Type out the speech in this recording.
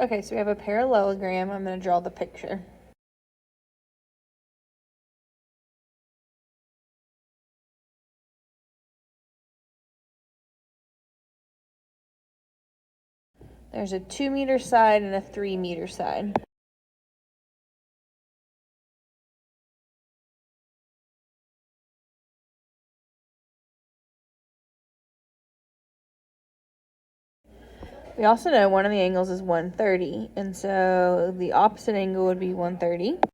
Okay, so we have a parallelogram. I'm going to draw the picture. There's a 2-meter side and a 3-meter side. We also know one of the angles is 130, and so the opposite angle would be 130.